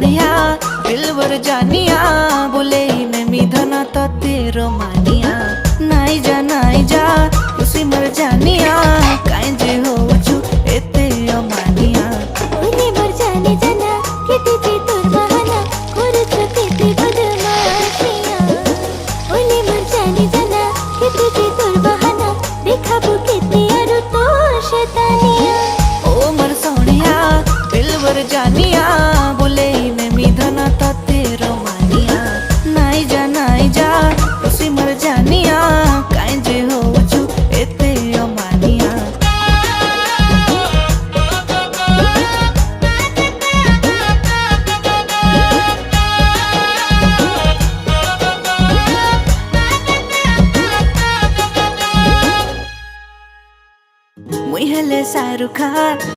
सोनिया दिलवर जानिया बोले मैं मिधना तो तेरो मानिया नाई जा खुशी मर जानिया काहे जे हो छु एते अमानिया ओले मर जाने जाना केते जे तोर बहाना करछ केते बदमाशिया ओले मर जाने जाना केते जे तोर बहाना देखाबो केते आरो तो शैतानिया ओ मर सोनिया दिलवर जानिया